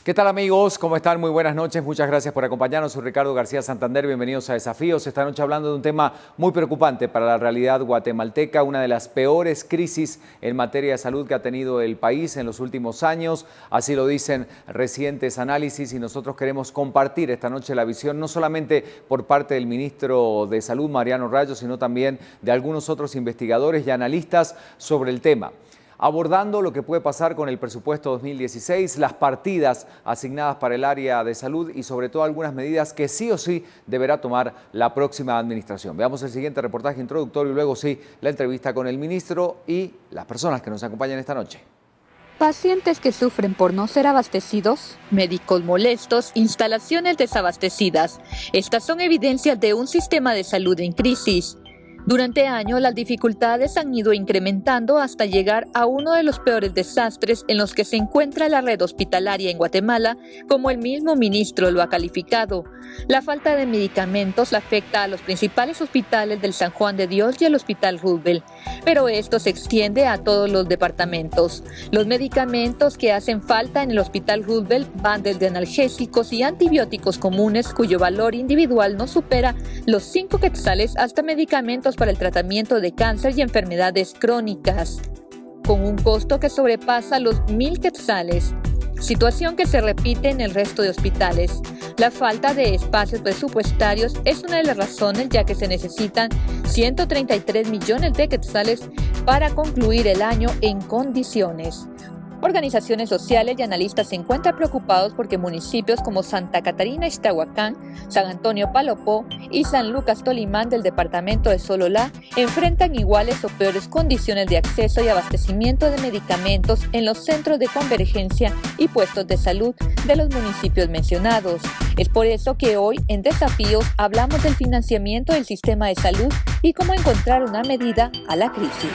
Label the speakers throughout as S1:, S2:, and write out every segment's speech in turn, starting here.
S1: ¿Qué tal, amigos? ¿Cómo están? Muy buenas noches. Muchas gracias por acompañarnos. Soy Ricardo García Santander. Bienvenidos a Desafíos. Esta noche hablando de un tema muy preocupante para la realidad guatemalteca, una de las peores crisis en materia de salud que ha tenido el país en los últimos años. Así lo dicen recientes análisis y nosotros queremos compartir esta noche la visión no solamente por parte del ministro de Salud, Mariano Rayo, sino también de algunos otros investigadores y analistas sobre el tema, abordando lo que puede pasar con el presupuesto 2016, las partidas asignadas para el área de salud y sobre todo algunas medidas que sí o sí deberá tomar la próxima administración. Veamos el siguiente reportaje introductorio y luego sí la entrevista con el ministro y las personas que nos acompañan esta noche.
S2: Pacientes que sufren por no ser abastecidos, médicos molestos, instalaciones desabastecidas. Estas son evidencias de un sistema de salud en crisis. Durante años, las dificultades han ido incrementando hasta llegar a uno de los peores desastres en los que se encuentra la red hospitalaria en Guatemala, como el mismo ministro lo ha calificado. La falta de medicamentos afecta a los principales hospitales del San Juan de Dios y el Hospital Roosevelt, pero esto se extiende a todos los departamentos. Los medicamentos que hacen falta en el Hospital Roosevelt van desde analgésicos y antibióticos comunes, cuyo valor individual no supera los 5 quetzales, hasta medicamentos para el tratamiento de cáncer y enfermedades crónicas, con un costo que sobrepasa los 1,000 quetzales, situación que se repite en el resto de hospitales. La falta de espacios presupuestarios es una de las razones, ya que se necesitan 133 millones de quetzales para concluir el año en condiciones. Organizaciones sociales y analistas se encuentran preocupados porque municipios como Santa Catarina Ixtahuacán, San Antonio Palopó y San Lucas Tolimán del departamento de Sololá enfrentan iguales o peores condiciones de acceso y abastecimiento de medicamentos en los centros de convergencia y puestos de salud de los municipios mencionados. Es por eso que hoy en Desafíos hablamos del financiamiento del sistema de salud y cómo encontrar una medida a la crisis.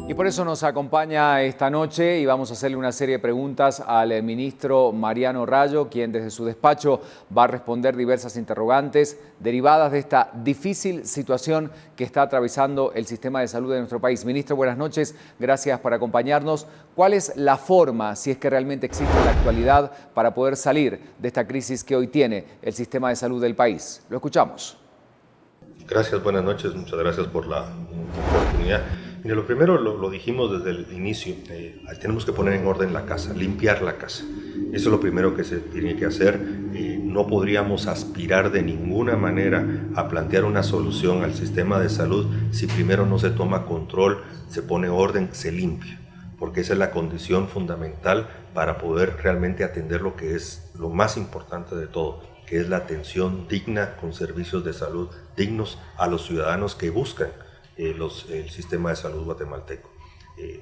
S1: Y por eso nos acompaña esta noche y vamos a hacerle una serie de preguntas al ministro Mariano Rayo, quien desde su despacho va a responder diversas interrogantes derivadas de esta difícil situación que está atravesando el sistema de salud de nuestro país. Ministro, buenas noches, gracias por acompañarnos. ¿Cuál es la forma, si es que realmente existe en la actualidad, para poder salir de esta crisis que hoy tiene el sistema de salud del país? Lo escuchamos.
S3: Gracias, buenas noches, muchas gracias por la oportunidad. Mire, lo primero lo dijimos desde el inicio, tenemos que poner en orden la casa, limpiar la casa. Eso es lo primero que se tiene que hacer. No podríamos aspirar de ninguna manera a plantear una solución al sistema de salud si primero no se toma control, se pone orden, se limpia, porque esa es la condición fundamental para poder realmente atender lo que es lo más importante de todo, que es la atención digna con servicios de salud dignos a los ciudadanos que buscan el sistema de salud guatemalteco.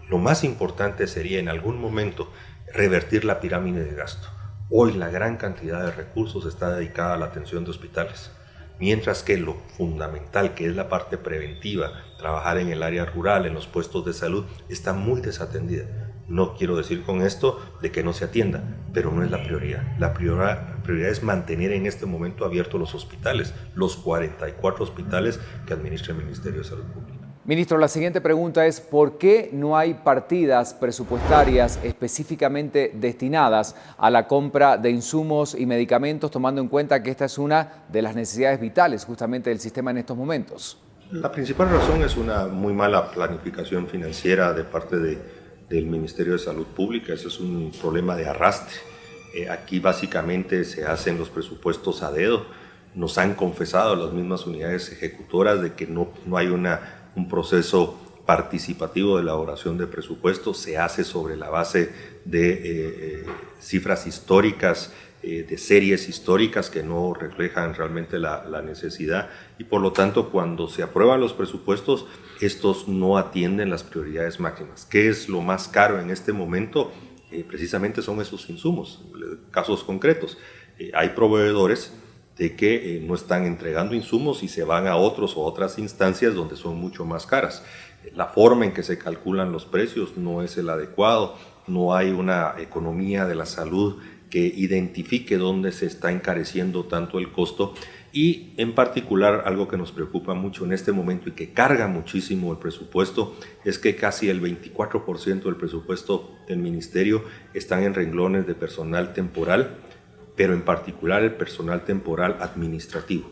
S3: Lo más importante sería en algún momento revertir la pirámide de gasto. Hoy la gran cantidad de recursos está dedicada a la atención de hospitales, mientras que lo fundamental, que es la parte preventiva, trabajar en el área rural, en los puestos de salud, está muy desatendida. No quiero decir con esto de que no se atienda, pero no es la prioridad. La prioridad es mantener en este momento abiertos los hospitales, los 44 hospitales que administra el Ministerio de Salud Pública.
S1: Ministro, la siguiente pregunta es ¿por qué no hay partidas presupuestarias específicamente destinadas a la compra de insumos y medicamentos, tomando en cuenta que esta es una de las necesidades vitales justamente del sistema en estos momentos?
S3: La principal razón es una muy mala planificación financiera de parte del Ministerio de Salud Pública. Ese es un problema de arrastre. Aquí básicamente se hacen los presupuestos a dedo. Nos han confesado las mismas unidades ejecutoras de que no hay un proceso participativo de elaboración de presupuestos. Se hace sobre la base de cifras históricas, de series históricas que no reflejan realmente la necesidad, y por lo tanto cuando se aprueban los presupuestos estos no atienden las prioridades máximas. ¿Qué es lo más caro en este momento? Precisamente son esos insumos. Casos concretos, hay proveedores de que no están entregando insumos y se van a otros o otras instancias donde son mucho más caras. La forma en que se calculan los precios no es el adecuado, no hay una economía de la salud que identifique dónde se está encareciendo tanto el costo, Y en particular, algo que nos preocupa mucho en este momento y que carga muchísimo el presupuesto es que casi el 24% del presupuesto del ministerio están en renglones de personal temporal, pero en particular el personal temporal administrativo.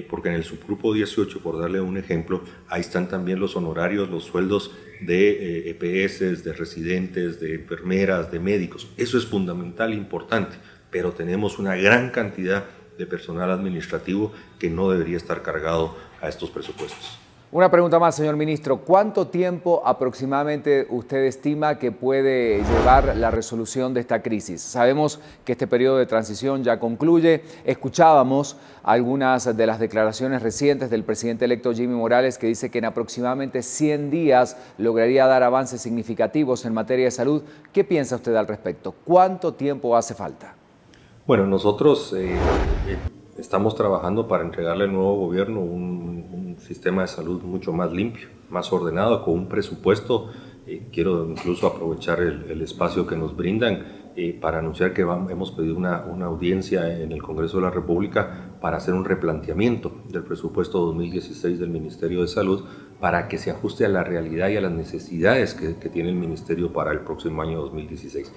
S3: Porque en el subgrupo 18, por darle un ejemplo, ahí están también los honorarios, los sueldos de EPS, de residentes, de enfermeras, de médicos. Eso es fundamental e importante, pero tenemos una gran cantidad de personal administrativo que no debería estar cargado a estos presupuestos.
S1: Una pregunta más, señor ministro. ¿Cuánto tiempo aproximadamente usted estima que puede llevar la resolución de esta crisis? Sabemos que este periodo de transición ya concluye. Escuchábamos algunas de las declaraciones recientes del presidente electo Jimmy Morales, que dice que en aproximadamente 100 días lograría dar avances significativos en materia de salud. ¿Qué piensa usted al respecto? ¿Cuánto tiempo hace falta?
S3: Bueno, nosotros estamos trabajando para entregarle al nuevo gobierno un sistema de salud mucho más limpio, más ordenado, con un presupuesto. Quiero incluso aprovechar el espacio que nos brindan para anunciar que hemos pedido una audiencia en el Congreso de la República para hacer un replanteamiento del presupuesto 2016 del Ministerio de Salud para que se ajuste a la realidad y a las necesidades que tiene el Ministerio para el próximo año 2016.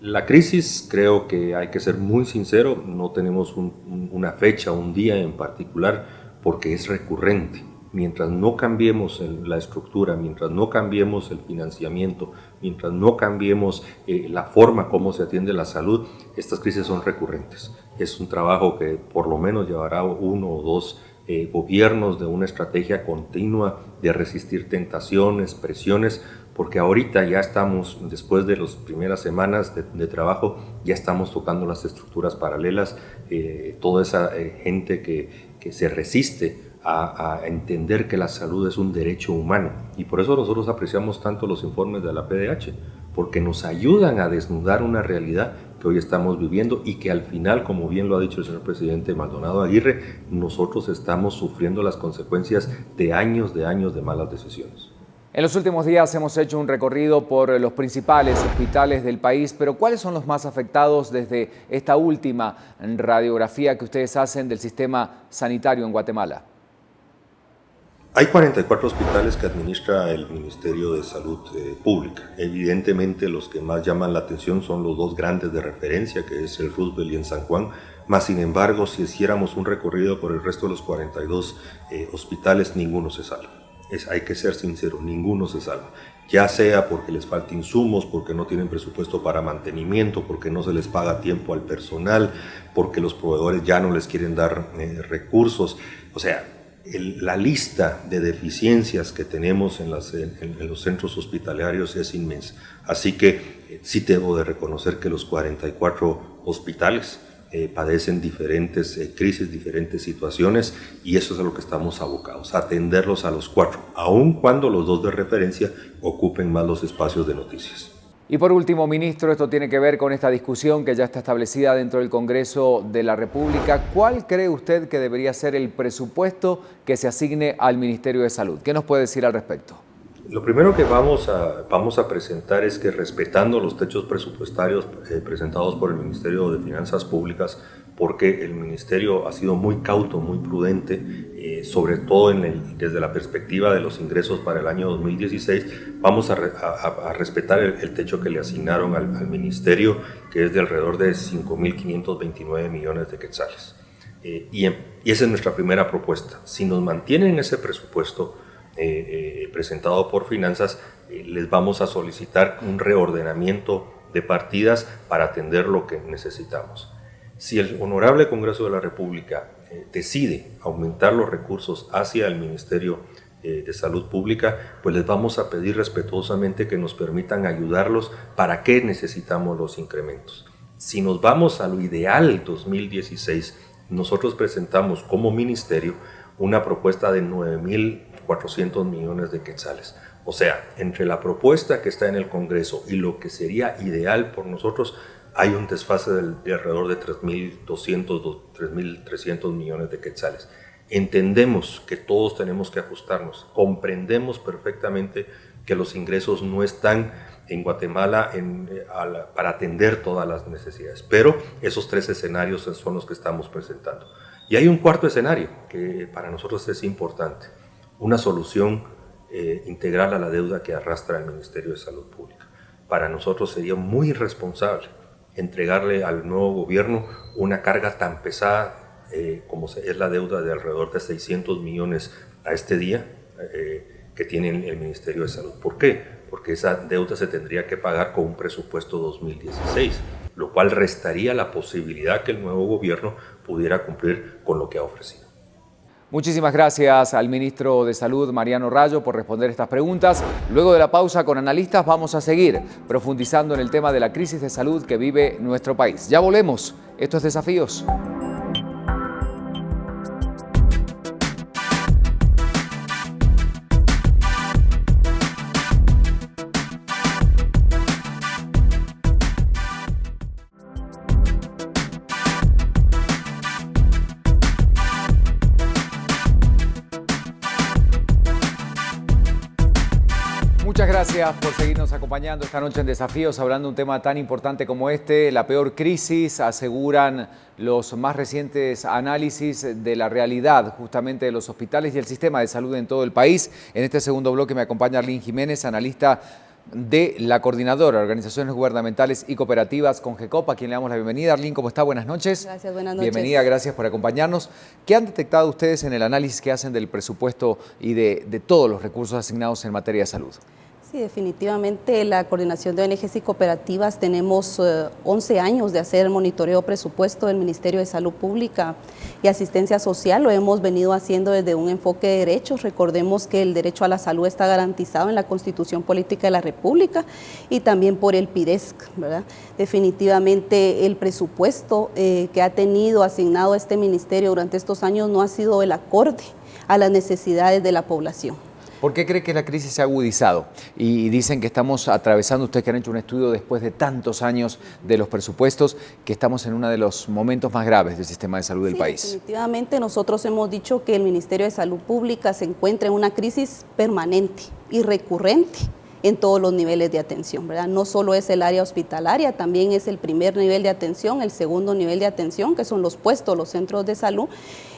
S3: La crisis, creo que hay que ser muy sincero, no tenemos una fecha, un día en particular, porque es recurrente. Mientras no cambiemos la estructura, mientras no cambiemos el financiamiento, mientras no cambiemos la forma como se atiende la salud, estas crisis son recurrentes. Es un trabajo que por lo menos llevará 1 o 2 gobiernos de una estrategia continua de resistir tentaciones, presiones, porque ahorita ya estamos, después de las primeras semanas de trabajo, ya estamos tocando las estructuras paralelas, toda esa gente que se resiste a entender que la salud es un derecho humano. Y por eso nosotros apreciamos tanto los informes de la PDH, porque nos ayudan a desnudar una realidad que hoy estamos viviendo y que al final, como bien lo ha dicho el señor presidente Maldonado Aguirre, nosotros estamos sufriendo las consecuencias de años de malas decisiones.
S1: En los últimos días hemos hecho un recorrido por los principales hospitales del país, pero ¿cuáles son los más afectados desde esta última radiografía que ustedes hacen del sistema sanitario en Guatemala?
S3: Hay 44 hospitales que administra el Ministerio de Salud Pública. Evidentemente los que más llaman la atención son los 2 grandes de referencia, que es el Roosevelt y en San Juan. Más sin embargo, si hiciéramos un recorrido por el resto de los 42 hospitales, ninguno se salva. Hay que ser sincero, ninguno se salva. Ya sea porque les falta insumos, porque no tienen presupuesto para mantenimiento, porque no se les paga a tiempo al personal, porque los proveedores ya no les quieren dar recursos. O sea, la lista de deficiencias que tenemos en los centros hospitalarios es inmensa. Así que sí debo de reconocer que los 44 hospitales padecen diferentes crisis, diferentes situaciones, y eso es a lo que estamos abocados, a atenderlos a los 4, aun cuando los 2 de referencia ocupen más los espacios de noticias.
S1: Y por último, ministro, esto tiene que ver con esta discusión que ya está establecida dentro del Congreso de la República. ¿Cuál cree usted que debería ser el presupuesto que se asigne al Ministerio de Salud? ¿Qué nos puede decir al respecto?
S3: Lo primero que vamos a presentar es que, respetando los techos presupuestarios presentados por el Ministerio de Finanzas Públicas, porque el Ministerio ha sido muy cauto, muy prudente, sobre todo desde la perspectiva de los ingresos para el año 2016, vamos a respetar el techo que le asignaron al Ministerio, que es de alrededor de 5.529 millones de quetzales. Y esa es nuestra primera propuesta. Si nos mantienen ese presupuesto presentado por Finanzas, les vamos a solicitar un reordenamiento de partidas para atender lo que necesitamos. Si el Honorable Congreso de la República decide aumentar los recursos hacia el Ministerio de Salud Pública, pues les vamos a pedir respetuosamente que nos permitan ayudarlos. ¿Para qué necesitamos los incrementos? Si nos vamos a lo ideal 2016, nosotros presentamos como ministerio una propuesta de 9.400 millones de quetzales. O sea, entre la propuesta que está en el Congreso y lo que sería ideal por nosotros, hay un desfase de alrededor de 3.200, 3.300 millones de quetzales. Entendemos que todos tenemos que ajustarnos, comprendemos perfectamente que los ingresos no están en Guatemala para atender todas las necesidades, pero esos 3 escenarios son los que estamos presentando. Y hay un cuarto escenario que para nosotros es importante, una solución integral a la deuda que arrastra el Ministerio de Salud Pública. Para nosotros sería muy irresponsable entregarle al nuevo gobierno una carga tan pesada como es la deuda de alrededor de 600 millones a este día que tiene el Ministerio de Salud. ¿Por qué? Porque esa deuda se tendría que pagar con un presupuesto 2016, lo cual restaría la posibilidad que el nuevo gobierno pudiera cumplir con lo que ha ofrecido.
S1: Muchísimas gracias al ministro de Salud, Mariano Rayo, por responder estas preguntas. Luego de la pausa con analistas vamos a seguir profundizando en el tema de la crisis de salud que vive nuestro país. Ya volvemos. Esto es Desafíos. Muchas gracias por seguirnos acompañando esta noche en Desafíos, hablando de un tema tan importante como este, la peor crisis, aseguran los más recientes análisis de la realidad justamente de los hospitales y el sistema de salud en todo el país. En este segundo bloque me acompaña Arlene Jiménez, analista de la Coordinadora de Organizaciones Gubernamentales y Cooperativas, CONGECOP, a quien le damos la bienvenida. Arlene, ¿cómo está? Buenas noches.
S4: Gracias, buenas noches.
S1: Bienvenida, gracias por acompañarnos. ¿Qué han detectado ustedes en el análisis que hacen del presupuesto y de todos los recursos asignados en materia de salud?
S4: Sí, definitivamente la Coordinación de ONGs y Cooperativas tenemos 11 años de hacer monitoreo presupuesto del Ministerio de Salud Pública y Asistencia Social. Lo hemos venido haciendo desde un enfoque de derechos. Recordemos que el derecho a la salud está garantizado en la Constitución Política de la República y también por el PIDESC, ¿verdad? Definitivamente el presupuesto que ha tenido asignado este ministerio durante estos años no ha sido el acorde a las necesidades de la población.
S1: ¿Por qué cree que la crisis se ha agudizado? Y dicen que estamos atravesando, ustedes que han hecho un estudio después de tantos años de los presupuestos, que estamos en uno de los momentos más graves del sistema de salud del país.
S4: Definitivamente nosotros hemos dicho que el Ministerio de Salud Pública se encuentra en una crisis permanente y recurrente en todos los niveles de atención, ¿verdad? No solo es el área hospitalaria, también es el primer nivel de atención, el segundo nivel de atención, que son los puestos, los centros de salud,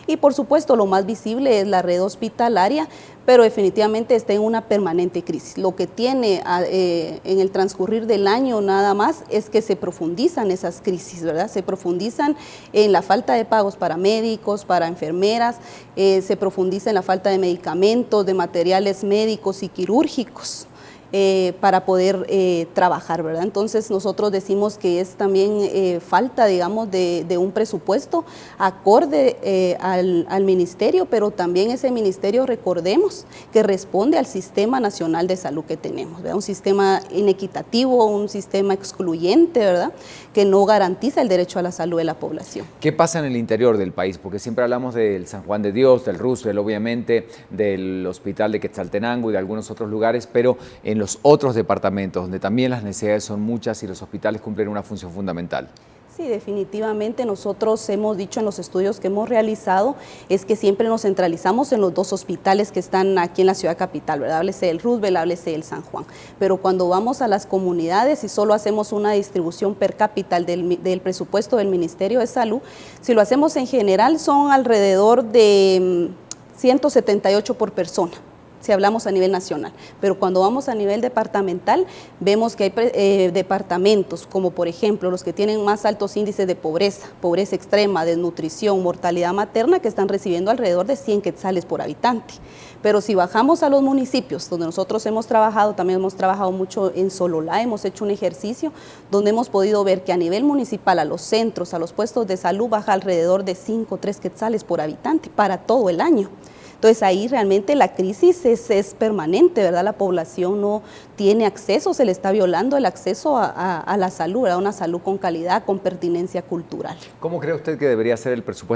S4: y por supuesto lo más visible es la red hospitalaria, pero definitivamente está en una permanente crisis. Lo que tiene en el transcurrir del año nada más es que se profundizan esas crisis, ¿verdad? Se profundizan en la falta de pagos para médicos, para enfermeras, se profundiza en la falta de medicamentos, de materiales médicos y quirúrgicos. Para poder trabajar, ¿verdad? Entonces nosotros decimos que es también falta, digamos, de un presupuesto acorde al ministerio, pero también ese ministerio, recordemos, que responde al Sistema Nacional de Salud que tenemos, ¿verdad? Un sistema inequitativo, un sistema excluyente, ¿verdad? Que no garantiza el derecho a la salud de la población.
S1: ¿Qué pasa en el interior del país? Porque siempre hablamos del San Juan de Dios, del Roosevelt, obviamente, del Hospital de Quetzaltenango y de algunos otros lugares, pero en los otros departamentos, donde también las necesidades son muchas y los hospitales cumplen una función fundamental.
S4: Sí, definitivamente nosotros hemos dicho en los estudios que hemos realizado es que siempre nos centralizamos en los dos hospitales que están aquí en la ciudad capital, ¿verdad? Háblese del Roosevelt, háblese del San Juan. Pero cuando vamos a las comunidades y solo hacemos una distribución per cápita del presupuesto del Ministerio de Salud, si lo hacemos en general son alrededor de 178 por persona, si hablamos a nivel nacional, pero cuando vamos a nivel departamental vemos que hay departamentos como por ejemplo los que tienen más altos índices de pobreza, pobreza extrema, desnutrición, mortalidad materna, que están recibiendo alrededor de 100 quetzales por habitante. Pero si bajamos a los municipios donde nosotros hemos trabajado, también hemos trabajado mucho en Sololá, hemos hecho un ejercicio donde hemos podido ver que a nivel municipal, a los centros, a los puestos de salud, baja alrededor de 5 o 3 quetzales por habitante para todo el año. Entonces ahí realmente la crisis es permanente, ¿verdad? La población no tiene acceso, se le está violando el acceso a la salud, a una salud con calidad, con pertinencia cultural.
S1: ¿Cómo cree usted que debería ser el presupuesto